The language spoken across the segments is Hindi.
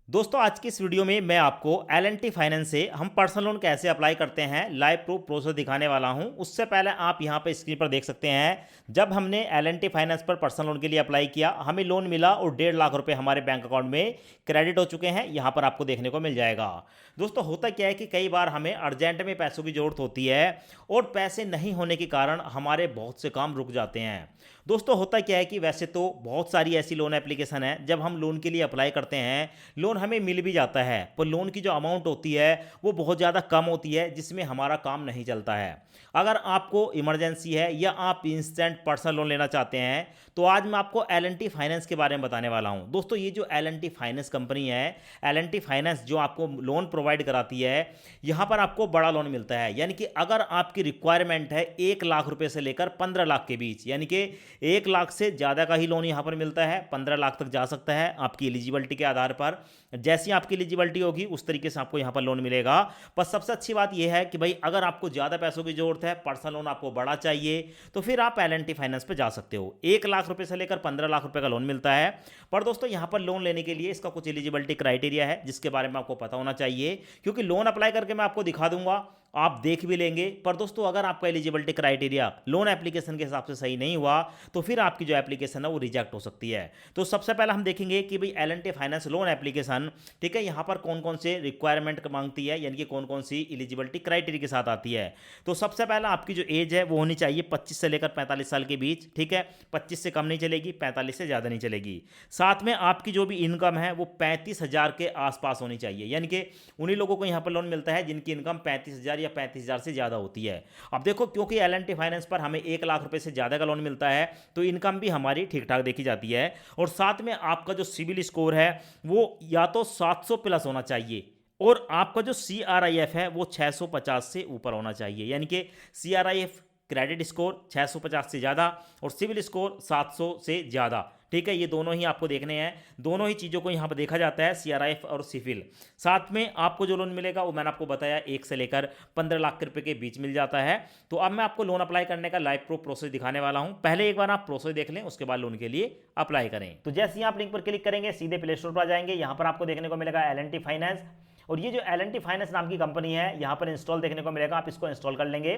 दोस्तों आज की इस वीडियो में मैं आपको L&T फाइनेंस से हम पर्सनल लोन कैसे अप्लाई करते हैं लाइव प्रूफ प्रोसेस दिखाने वाला हूं। उससे पहले आप यहां पर स्क्रीन पर देख सकते हैं, जब हमने L&T फाइनेंस पर पर्सनल लोन के लिए अप्लाई किया हमें लोन मिला और 1.5 लाख रुपए हमारे बैंक अकाउंट में क्रेडिट हो चुके हैं। यहां पर आपको देखने को मिल जाएगा। दोस्तों होता क्या है कि कई बार हमें अर्जेंट में पैसों की ज़रूरत होती है और पैसे नहीं होने के कारण हमारे बहुत से काम रुक जाते हैं। दोस्तों होता क्या है कि वैसे तो बहुत सारी ऐसी लोन एप्लीकेशन है, जब हम लोन के लिए अप्लाई करते हैं लोन हमें मिल भी जाता है, पर लोन की जो अमाउंट होती है वो बहुत ज़्यादा कम होती है, जिसमें हमारा काम नहीं चलता है। अगर आपको इमरजेंसी है या आप इंस्टेंट पर्सनल लोन लेना चाहते हैं तो आज मैं आपको L&T फाइनेंस के बारे में बताने वाला हूं। दोस्तों ये जो L&T फाइनेंस कंपनी है, L&T फाइनेंस जो आपको लोन प्रोवाइड कराती है, यहां पर आपको बड़ा लोन मिलता है। यानी कि अगर आपकी रिक्वायरमेंट है 1 लाख रुपए से लेकर 15 लाख के बीच, यानी कि 1 लाख से ज़्यादा का ही लोन यहाँ पर मिलता है, 15 लाख तक जा सकता है आपकी एलिजिबिलिटी के आधार पर। जैसी आपकी एलिजिबिलिटी होगी उस तरीके से आपको यहाँ पर लोन मिलेगा। पर सबसे अच्छी बात यह है कि भाई अगर आपको ज़्यादा पैसों की ज़रूरत है, पर्सनल लोन आपको बड़ा चाहिए, तो फिर आप L&T फाइनेंस पे जा सकते हो। 1 लाख रुपए से लेकर 15 लाख रुपए का लोन मिलता है। पर दोस्तों यहाँ पर लोन लेने के लिए इसका कुछ एलिजिबिलिटी क्राइटेरिया है जिसके बारे में आपको पता होना चाहिए, क्योंकि लोन अप्लाई करके मैं आपको दिखा दूंगा, आप देख भी लेंगे, पर दोस्तों अगर आपका एलिजिबिलिटी क्राइटेरिया लोन एप्लीकेशन के हिसाब से सही नहीं हुआ तो फिर आपकी जो एप्लीकेशन है वो रिजेक्ट हो सकती है। तो सबसे पहले हम देखेंगे कि भाई L&T फाइनेंस लोन एप्लीकेशन, ठीक है, यहाँ पर कौन कौन से रिक्वायरमेंट मांगती है, यानी कि कौन कौन सी एलिजिबिलिटी क्राइटेरिया के साथ आती है। तो सबसे पहले आपकी जो एज है वो होनी चाहिए 25 से लेकर 45 साल के बीच, ठीक है, 25 से कम नहीं चलेगी, 45 से ज़्यादा नहीं चलेगी। साथ में आपकी जो भी इनकम है वो 35,000 के आसपास होनी चाहिए, यानी कि उन्हीं लोगों को यहाँ पर लोन मिलता है जिनकी इनकम 35,000 या 35,000 से ज़्यादा होती है। अब देखो क्योंकि L&T फाइनेंस पर हमें 1 लाख रुपए से ज़्यादा का लोन मिलता है तो इनकम भी हमारी ठीक ठाक देखी जाती है, और साथ में आपका जो सिविल स्कोर है वो या तो 700 प्लस होना चाहिए और आपका जो CRIF है वो 650 से ऊपर होना चाहिए, यानी कि CRIF क्रेडिट स्कोर 650 से ज़्यादा और सिविल स्कोर 700 से ज़्यादा, ठीक है। ये दोनों ही आपको देखने हैं, दोनों ही चीज़ों को यहाँ पर देखा जाता है, CRIF और सिविल। साथ में आपको जो लोन मिलेगा वो मैंने आपको बताया 1 से लेकर 15 लाख रुपए के बीच मिल जाता है। तो अब मैं आपको लोन अप्लाई करने का लाइव प्रूफ प्रोसेस दिखाने वाला हूँ। पहले एक बार आप प्रोसेस देख लें, उसके बाद लोन के लिए अप्लाई करें। तो जैसे ही आप लिंक पर क्लिक करेंगे सीधे प्ले स्टोर पर आ जाएंगे। यहाँ पर आपको देखने को मिलेगा L&T फाइनेंस, और ये जो L&T फाइनेंस नाम की कंपनी है यहाँ पर इंस्टॉल देखने को मिलेगा, आप इसको इंस्टॉल कर लेंगे।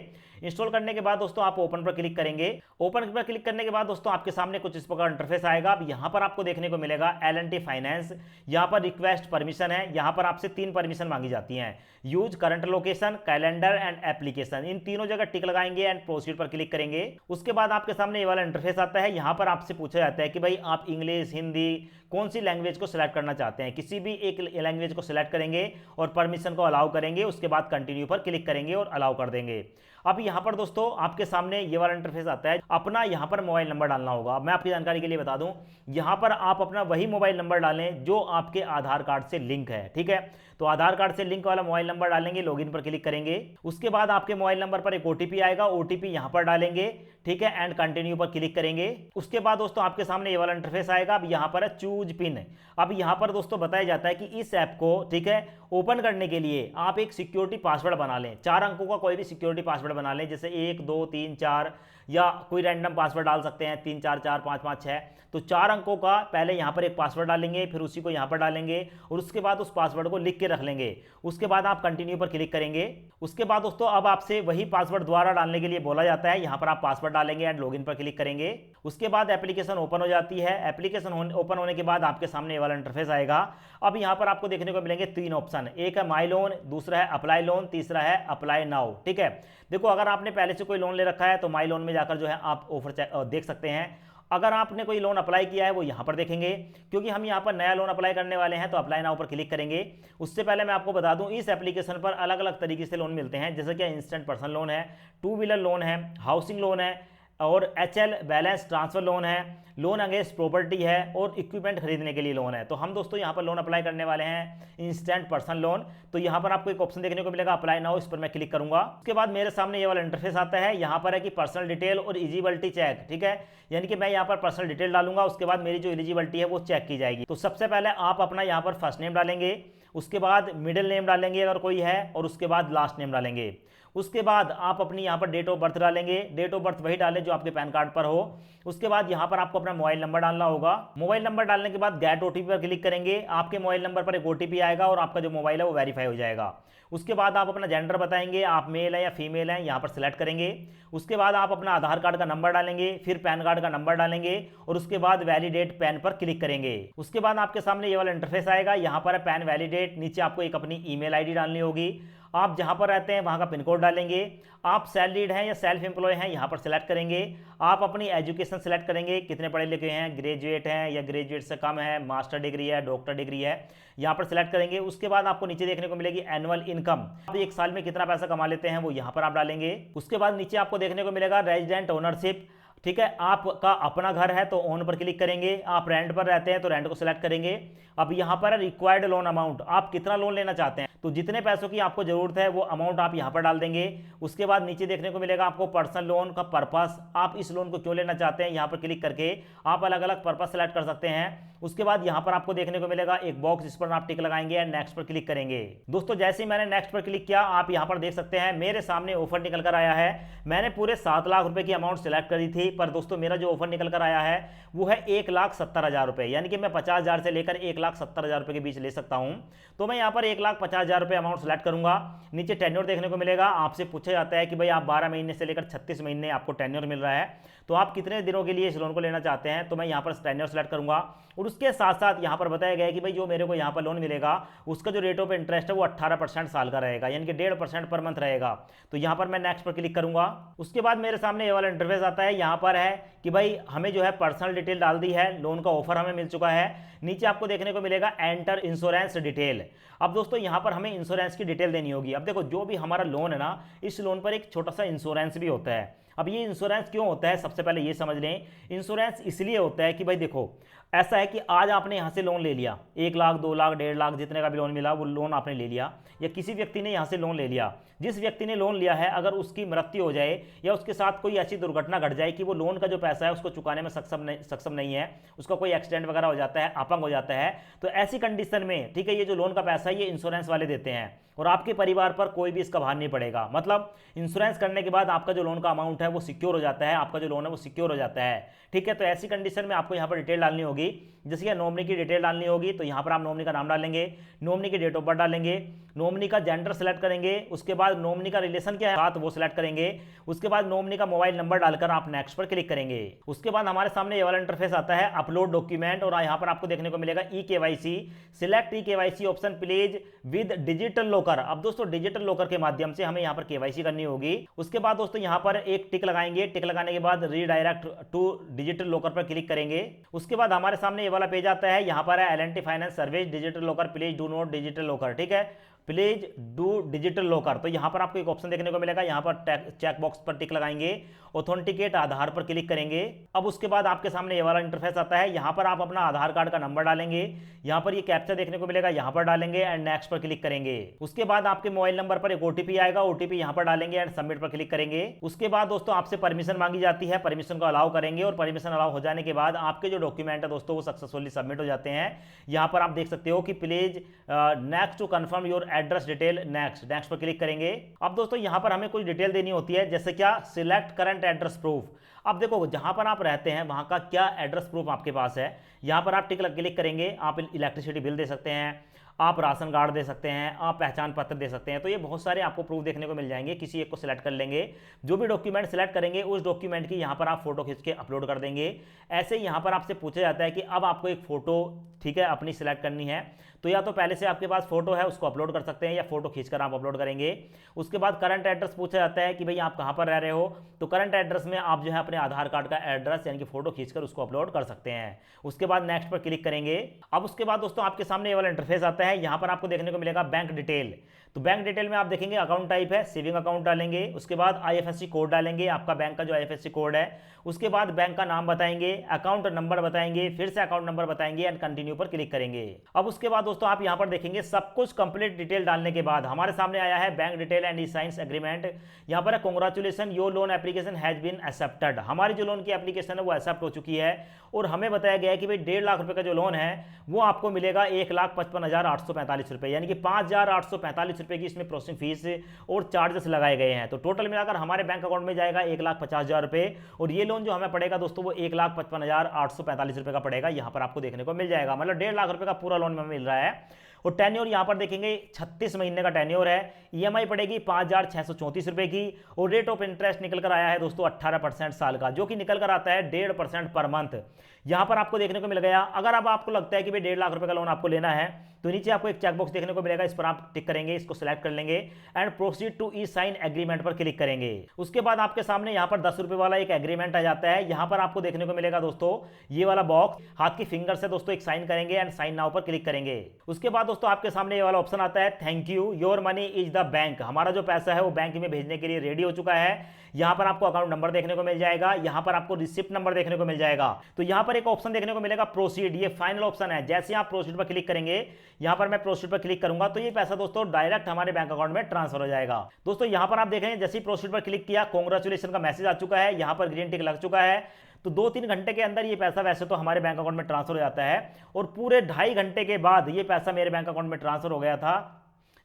इंस्टॉल करने के बाद दोस्तों आप ओपन पर क्लिक करेंगे। ओपन पर क्लिक करने के बाद दोस्तों आपके सामने कुछ इस प्रकार इंटरफेस आएगा। अब यहाँ पर आपको देखने को मिलेगा L&T फाइनेंस, यहाँ पर रिक्वेस्ट परमिशन है, यहाँ पर आपसे 3 परमिशन मांगी जाती हैं, use current location, calendar and application. इन तीनों जगह टिक लगाएंगे एंड प्रोसीड पर क्लिक करेंगे। उसके बाद आपके सामने ये वाला इंटरफेस आता है। यहाँ पर आपसे पूछा जाता है कि भाई आप इंग्लिश, हिंदी कौन सी लैंग्वेज को सिलेक्ट करना चाहते हैं। किसी भी एक लैंग्वेज को सिलेक्ट करेंगे और परमिशन को अलाउ करेंगे, उसके बाद कंटिन्यू पर क्लिक करेंगे और अलाउ कर देंगे। अब यहाँ पर दोस्तों आपके सामने ये वाला इंटरफेस आता है, अपना यहाँ पर मोबाइल नंबर डालना होगा। मैं आपकी जानकारी के लिए बता दूं, यहाँ पर आप अपना वही मोबाइल नंबर डालें जो आपके आधार कार्ड से लिंक है, ठीक है। तो आधार कार्ड से लिंक वाला मोबाइल नंबर डालेंगे, लॉगिन पर क्लिक करेंगे। उसके बाद आपके मोबाइल नंबर पर एक OTP आएगा, OTP यहाँ पर डालेंगे, ठीक है, एंड कंटिन्यू पर क्लिक करेंगे। उसके बाद दोस्तों आपके सामने ये वाला इंटरफेस आएगा। अब यहाँ पर है चूज पिन। अब यहाँ पर दोस्तों बताया जाता है कि इस ऐप को, ठीक है, ओपन करने के लिए आप एक सिक्योरिटी पासवर्ड बना लें, 4 अंकों का कोई भी सिक्योरिटी पासवर्ड बना लें, जैसे 1 2 3 4, या कोई रैंडम पासवर्ड डाल सकते हैं 3 4 4 5 5 6। तो 4 अंकों का पहले यहाँ पर एक पासवर्ड डालेंगे, फिर उसी को यहाँ पर डालेंगे और उसके बाद उस पासवर्ड को लिख के रख लेंगे। उसके बाद आप कंटिन्यू पर क्लिक करेंगे। उसके बाद दोस्तों अब आपसे वही पासवर्ड दोबारा डालने के लिए बोला जाता है। यहाँ पर आप पासवर्ड डालेंगे एंड लॉगिन पर क्लिक करेंगे। उसके बाद एप्लीकेशन ओपन हो जाती है। एप्लीकेशन ओपन होने के बाद आपके सामने ये वाला इंटरफेस आएगा। अब यहाँ पर आपको देखने को मिलेंगे 3 ऑप्शन, एक है माई लोन, दूसरा है अप्लाई लोन, तीसरा है अप्लाई नाउ, ठीक है। देखो अगर आपने पहले से कोई लोन ले रखा है तो माई लोन में जाकर जो है आप ऑफर देख सकते हैं। अगर आपने कोई लोन अप्लाई किया है वो यहाँ पर देखेंगे, क्योंकि हम यहाँ पर नया लोन अप्लाई करने वाले हैं तो अप्लाई नाउ पर क्लिक करेंगे। उससे पहले मैं आपको बता दूं इस एप्लीकेशन पर अलग अलग तरीके से लोन मिलते हैं, जैसे कि इंस्टेंट पर्सनल लोन है, 2 व्हीलर लोन है, हाउसिंग लोन है और HL बैलेंस ट्रांसफर लोन है, लोन अगेंस्ट प्रॉपर्टी है और इक्विपमेंट खरीदने के लिए लोन है। तो हम दोस्तों यहाँ पर लोन अप्लाई करने वाले हैं इंस्टेंट पर्सनल लोन। तो यहाँ पर आपको एक ऑप्शन देखने को मिलेगा अप्लाई नाउ, इस पर मैं क्लिक करूंगा। उसके बाद मेरे सामने ये वाला इंटरफेस आता है। यहाँ पर है कि पर्सनल डिटेल और एलिजिबिलिटी चेक, ठीक है, यानी कि मैं यहाँ पर पर्सनल डिटेल डालूंगा, उसके बाद मेरी जो एलिजिबिलिटी है वो चेक की जाएगी। तो सबसे पहले आप अपना यहाँ पर फर्स्ट नेम डालेंगे, उसके बाद मिडिल नेम डालेंगे अगर कोई है, और उसके बाद लास्ट नेम डालेंगे। उसके बाद आप अपनी यहाँ पर डेट ऑफ बर्थ डालेंगे, डेट ऑफ बर्थ वही डालें जो आपके पैन कार्ड पर हो। उसके बाद यहाँ पर आपको अपना मोबाइल नंबर डालना होगा। मोबाइल नंबर डालने के बाद गेट ओटीपी पर क्लिक करेंगे, आपके मोबाइल नंबर पर एक ओटीपी आएगा और आपका जो मोबाइल है वो वेरीफाई हो जाएगा। उसके बाद आप अपना जेंडर बताएंगे, आप मेल है या फीमेल हैं, यहाँ पर सिलेक्ट करेंगे। उसके बाद आप अपना आधार कार्ड का नंबर डालेंगे, फिर पैन कार्ड का नंबर डालेंगे और उसके बाद वैलिडेट पैन पर क्लिक करेंगे। उसके बाद आपके सामने ये वाला इंटरफेस आएगा, यहाँ पर है पैन वैलिडेट, नीचे आपको एक अपनी ईमेल आईडी डालनी होगी, आप जहां पर रहते हैं वहां का पिन कोड डालेंगे, आप सैलरीड हैं या सेल्फ एम्प्लॉय हैं यहां पर सेलेक्ट करेंगे, आप अपनी एजुकेशन सेलेक्ट करेंगे, कितने पढ़े लिखे हैं, ग्रेजुएट हैं या ग्रेजुएट से कम है, मास्टर डिग्री है, डॉक्टर डिग्री है, यहां पर सेलेक्ट करेंगे। उसके बाद आपको नीचे देखने को मिलेगी एनुअल इनकम, आप एक साल में कितना पैसा कमा लेते हैं वो यहां पर आप डालेंगे। उसके बाद नीचे आपको देखने को मिलेगा रेजिडेंट ओनरशिप, ठीक है, आपका अपना घर है तो ओन पर क्लिक करेंगे, आप रेंट पर रहते हैं तो रेंट को सिलेक्ट करेंगे। अब यहाँ पर रिक्वायर्ड लोन अमाउंट, आप कितना लोन लेना चाहते हैं, तो जितने पैसों की आपको जरूरत है वो अमाउंट आप यहाँ पर डाल देंगे। उसके बाद नीचे देखने को मिलेगा आपको पर्सनल लोन का पर्पस, आप इस लोन को क्यों लेना चाहते हैं, यहाँ पर क्लिक करके आप अलग अलग पर्पस सेलेक्ट कर सकते हैं। उसके बाद यहाँ पर आपको देखने को मिलेगा एक बॉक्स, इस पर आप टिक लगाएंगे एंड नेक्स्ट पर क्लिक करेंगे। दोस्तों जैसे ही मैंने नेक्स्ट पर क्लिक किया, आप यहाँ पर देख सकते हैं मेरे सामने ऑफर निकल कर आया है। मैंने पूरे 7 लाख रुपए की अमाउंट सेलेक्ट करी थी, पर दोस्तों मेरा जो ऑफर निकल कर आया है वो है 1,70,000 रुपए, यानी कि मैं 50,000 से लेकर 1,70,000 रुपए के बीच ले सकता हूं। तो मैं यहाँ पर 1,50,000 रुपए अमाउंट सेलेक्ट करूंगा। नीचे टेन्योर देखने को मिलेगा, आपसे पूछा जाता है कि भाई आप 12 महीने से लेकर 36 महीने आपको टेन्योर मिल रहा है, तो आप कितने दिनों के लिए इस लोन को लेना चाहते हैं, तो मैं यहाँ पर टेन्योर सेलेक्ट करूंगा। और उसके साथ साथ यहाँ पर बताया गया है कि भाई जो मेरे को यहाँ पर लोन मिलेगा उसका जो रेट ऑफ इंटरेस्ट है वो 18% साल का रहेगा, यानी कि 1.5% पर मंथ रहेगा। तो यहाँ पर मैं नेक्स्ट पर क्लिक करूंगा। उसके बाद मेरे सामने ये वाला इंटरफेस आता है, यहाँ पर है कि भाई हमें जो है पर्सनल डिटेल डाल दी है, लोन का ऑफर हमें मिल चुका है। नीचे आपको देखने को मिलेगा एंटर इंश्योरेंस डिटेल। अब दोस्तों यहाँ पर हमें इंश्योरेंस की डिटेल देनी होगी। अब देखो जो भी हमारा लोन है ना, इस लोन पर एक छोटा सा इंश्योरेंस भी होता है। अब ये इंश्योरेंस क्यों होता है, सबसे पहले ये समझ लें। इंश्योरेंस इसलिए होता है कि भाई देखो ऐसा है कि आज आपने यहाँ से लोन ले लिया, 1 लाख 2 लाख 1.5 लाख जितने का भी लोन मिला वो लोन आपने ले लिया, या किसी व्यक्ति ने यहाँ से लोन ले लिया। जिस व्यक्ति ने लोन लिया है अगर उसकी मृत्यु हो जाए या उसके साथ कोई ऐसी दुर्घटना घट जाए कि वो लोन का जो पैसा है उसको चुकाने में सक्षम नहीं है, उसका कोई एक्सीडेंट वगैरह हो जाता है, अपंग हो जाता है, तो ऐसी कंडीशन में ठीक है ये जो लोन का पैसा है ये इंश्योरेंस वाले देते हैं और आपके परिवार पर कोई भी इसका भार नहीं पड़ेगा। मतलब इंश्योरेंस करने के बाद आपका जो लोन का अमाउंट है वो सिक्योर हो जाता है, आपका जो लोन है वो सिक्योर हो जाता है, ठीक है। तो ऐसी कंडीशन में आपको यहाँ पर डिटेल डालनी होगी, जैसे कि नॉमिनी की डिटेल डालनी होगी, तो यहाँ पर आप नॉमिनी का नाम डालेंगे, नॉमिनी की डेट ऑफ बर्थ डालेंगे, नॉमिनी का जेंडर सेलेक्ट करेंगे, उसके बाद नॉमिनी का रिलेशन क्या है साथ वो सिलेक्ट करेंगे, उसके बाद नॉमिनी का मोबाइल नंबर डालकर आप नेक्स्ट पर क्लिक करेंगे। उसके बाद हमारे सामने ये वाला इंटरफेस आता है अपलोड डॉक्यूमेंट, और यहाँ पर आपको देखने को मिलेगा e-KYC, select e-KYC option please with digital locker. अब दोस्तों डिजिटल लॉकर के माध्यम से हमें यहाँ पर केवाईसी करनी होगी। उसके बाद दोस्तों यहाँ पर एक टिक लगाएंगे, टिक लगाने के बाद रीडायरेक्ट टू डिजिटल लॉकर पर क्लिक करेंगे। उसके बाद हमारे सामने ये वाला पेज आता है, यहाँ पर है L&T finance service digital locker please do not digital locker, ठीक है, प्लीज डू डिजिटल लॉकर। तो यहाँ पर आपको एक ऑप्शन देखने को मिलेगा, यहाँ पर चेक बॉक्स पर टिक लगाएंगे, ऑथेंटिकेट आधार पर क्लिक करेंगे। अब उसके बाद आपके सामने ये वाला इंटरफेस आता है, यहाँ पर आप अपना आधार कार्ड का नंबर डालेंगे, यहाँ पर ये कैप्चा देखने को मिलेगा, यहाँ पर डालेंगे एंड नेक्स्ट पर क्लिक करेंगे। उसके बाद आपके मोबाइल नंबर पर एक ओटीपी आएगा, ओटीपी यहाँ पर डालेंगे एंड सबमिट पर क्लिक करेंगे। उसके बाद दोस्तों आपसे परमिशन मांगी जाती है, परमिशन को अलाउ करेंगे और परमिशन अलाउ हो जाने के बाद आपके जो डॉक्यूमेंट है दोस्तों वो सक्सेसफुली सबमिट हो जाते हैं। यहाँ पर आप देख सकते हो कि please next to confirm your address detail, next पर क्लिक करेंगे। अब दोस्तों यहाँ पर हमें कुछ डिटेल देनी होती है, जैसे क्या सिलेक्ट करंट एड्रेस प्रूफ। अब देखो जहां पर आप रहते हैं वहां का क्या एड्रेस प्रूफ आपके पास है, यहां पर आप टिक क्लिक करेंगे। आप इलेक्ट्रिसिटी बिल दे सकते हैं, आप राशन कार्ड दे सकते हैं, आप पहचान पत्र दे सकते हैं, तो ये बहुत सारे आपको प्रूफ देखने को मिल जाएंगे। किसी एक को सिलेक्ट कर लेंगे, जो भी डॉक्यूमेंट सिलेक्ट करेंगे उस डॉक्यूमेंट की यहाँ पर आप फोटो खींच के अपलोड कर देंगे। ऐसे ही यहाँ पर आपसे पूछा जाता है कि अब आपको एक फोटो ठीक है अपनी सिलेक्ट करनी है, तो या तो पहले से आपके पास फोटो है उसको अपलोड कर सकते हैं या फोटो खींचकर आप अपलोड करेंगे। उसके बाद करंट एड्रेस पूछा जाता है कि भाई आप कहाँ पर रह रहे हो, तो करंट एड्रेस में आप जो है अपने आधार कार्ड का एड्रेस यानी कि फोटो खींचकर उसको अपलोड कर सकते हैं। उसके बाद नेक्स्ट पर क्लिक करेंगे। अब उसके बाद दोस्तों आपके सामने ये वाला इंटरफेस आता है, यहाँ पर आपको देखने को मिलेगा बैंक डिटेल। तो बैंक डिटेल में आप देखेंगे अकाउंट टाइप है सेविंग अकाउंट डालेंगे, उसके बाद आईएफएससी कोड डालेंगे, आपका बैंक का जो आईएफएससी कोड है, उसके बाद बैंक का नाम बताएंगे, अकाउंट नंबर बताएंगे, फिर से अकाउंट नंबर बताएंगे एंड कंटिन्यू पर क्लिक करेंगे। अब उसके बाद दोस्तों आप यहाँ पर देखेंगे सब कुछ कंप्लीट डिटेल डालने के बाद हमारे सामने आया है bank detail and e science agreement. यहाँ पर है congratulation your loan application has been accepted. हमारी जो लोन की एप्लीकेशन है वो एक्सेप्ट हो चुकी है और हमें बताया गया है कि भाई 1.5 लाख रुपए का जो लोन है वो आपको मिलेगा 1,55,845 रुपए, यानी कि 5,845 रुपए की इसमें प्रोसेसिंग फीस और चार्जेस लगाए गए हैं। तो टोटल मिलाकर हमारे बैंक अकाउंट में जाएगा 1,50,000 रुपए और ये लोन जो हमें पड़ेगा दोस्तों वो 1,55,845 रुपए का पड़ेगा, यहां पर आपको देखने को मिल जाएगा। मतलब 1.5 लाख रुपए का पूरा लोन हमें मिल रहा है और टेन्योर यहां पर देखेंगे 36 महीने का टेन्योर है। ईएमआई पड़ेगी 5,634 रुपए की और रेट ऑफ इंटरेस्ट निकल कर आया है दोस्तों 18% साल का, जो कि निकल कर आता है 1.5% पर मंथ। यहां पर आपको देखने को मिल गया। अगर अब आपको लगता है कि भाई 1.5 लाख रुपए का लोन आपको लेना है तो नीचे आपको एक चेकबॉक्स देखने को मिलेगा, इस पर आप टिक करेंगे, इसको सिलेक्ट कर लेंगे and proceed to e sign agreement पर क्लिक करेंगे। उसके बाद आपके सामने यहां पर 10 रुपए वाला एक एग्रीमेंट आ जाता है। यहां पर आपको देखने को मिलेगा दोस्तों ये वाला बॉक्स, हाथ की फिंगर से दोस्तों एक साइन करेंगे एंड साइन नाउ पर क्लिक करेंगे। उसके बाद दोस्तों आपके सामने ये वाला ऑप्शन आता है, thank you your money is the bank. हमारा जो पैसा है वो बैंक में भेजने के लिए रेडी हो चुका है। यहां पर आपको अकाउंट नंबर देखने को मिल जाएगा, यहां पर आपको रिसिप्ट नंबर देखने को मिल जाएगा। तो यहां पर एक ऑप्शन देखने को मिलेगा प्रोसीड, ये फाइनल ऑप्शन है। जैसे आप प्रोसीड पर क्लिक करेंगे, यहां पर मैं प्रोसीड पर क्लिक करूंगा तो ये पैसा दोस्तों डायरेक्ट हमारे बैंक अकाउंट में ट्रांसफर हो जाएगा। दोस्तों यहां पर आप देखेंगे जैसे ही प्रोसीड पर क्लिक किया, कांग्रेचुलेशन का मैसेज आ चुका है, यहां पर ग्रीन टिक लग चुका है। तो 2-3 घंटे के अंदर ये पैसा वैसे तो हमारे बैंक अकाउंट में ट्रांसफर हो जाता है और पूरे 2.5 घंटे के बाद ये पैसा मेरे बैंक अकाउंट में ट्रांसफर हो गया था,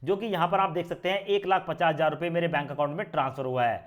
जो कि यहां पर आप देख सकते हैं 1,50,000 रुपए मेरे बैंक अकाउंट में ट्रांसफर हुआ है।